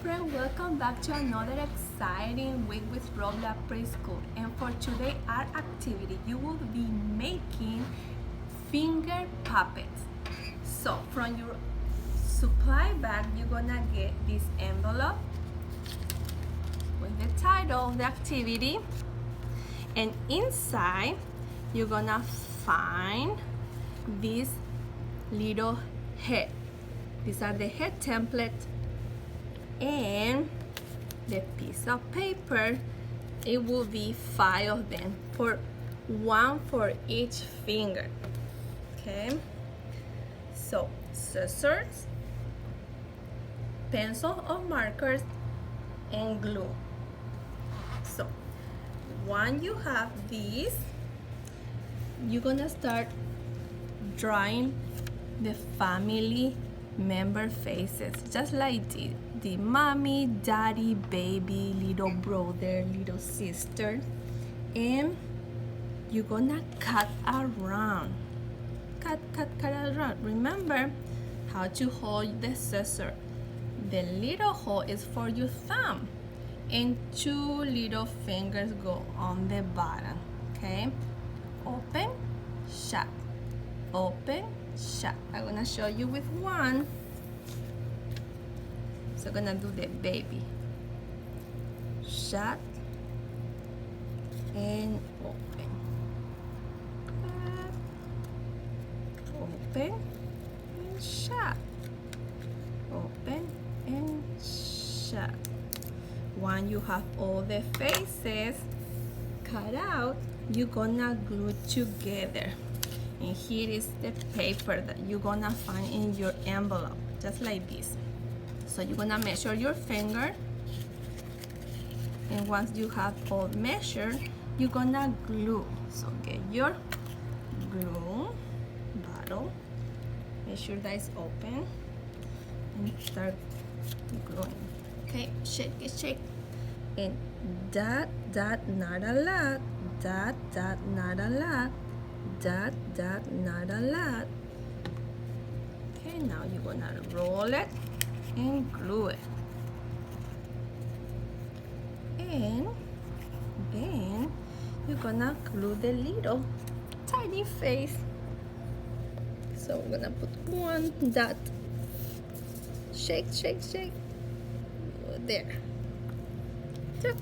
friend, welcome back to another exciting week with Robla Preschool. And for today, our activity, you will be making finger puppets. So from your supply bag, you're gonna get this envelope with the title of the activity, and inside you're gonna find this little head. These are the head templates and the piece of paper. It will be 5 of them, one for each finger. Okay, so scissors, pencil or markers, and glue. So once you have these, you're gonna start drawing the family member faces, just like the mommy, daddy, baby, little brother, little sister. And you're gonna cut around. Cut around. Remember how to hold the scissor. The little hole is for your thumb, and 2 little fingers go on the bottom. Okay, open, shut, open, shut. I'm gonna show you with one. So I'm gonna do the baby. Shut and open. Open and shut. Open and shut. When you have all the faces cut out, you're gonna glue together. And here is the paper that you're gonna find in your envelope, just like this. So you're gonna measure your finger, and once you have all measured, you're gonna glue. So get your glue bottle, make sure that it's open, and start gluing. Okay, shake it, shake. And dot, not a lot. Dot, not a lot. Dot, not a lot. Okay, now you're gonna roll it and glue it. And then you're gonna glue the little tiny face. So we're gonna put one dot. Shake, shake, shake. There. Check.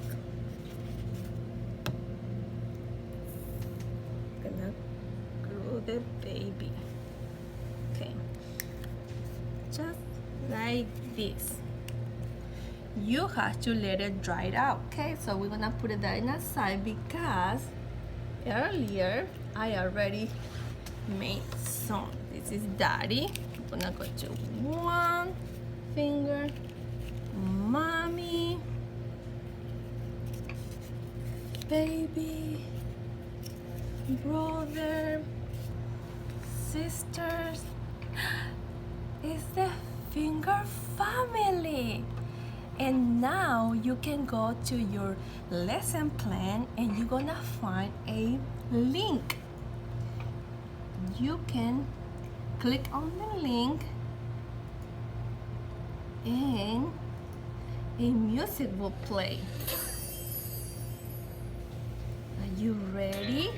Gonna glue the baby. Okay. Just like this. You have to let it dry out. Okay, so we're gonna put it there in a side because earlier I already made some. This is daddy. I'm gonna go to one finger, mommy, baby, brother, sisters. It's the finger family. And now you can go to your lesson plan and you're gonna find a link. You can click on the link and a music will play. Are you ready?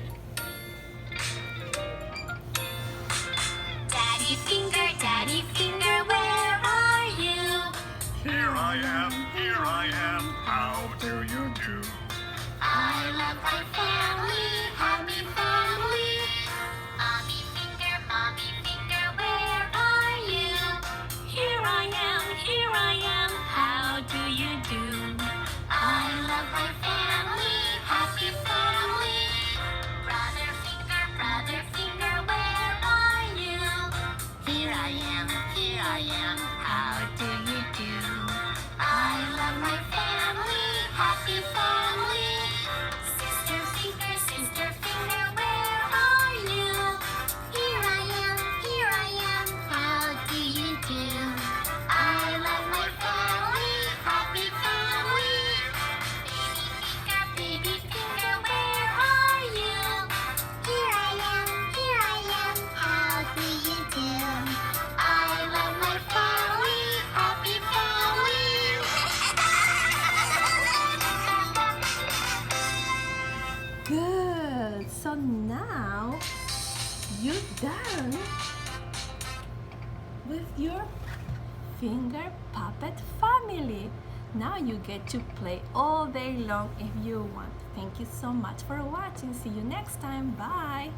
Daddy finger, where are you? Here I am, how do you do? I love my family, happy family. Mommy finger, where are you? Here I am, how do you do? I love my family, happy family. Brother finger, where are you? Here I am, how do you do? I love my family, happy family. Sister Good. So now you're done with your finger puppet family. Now you get to play all day long if you want. Thank you so much for watching. See you next time. Bye.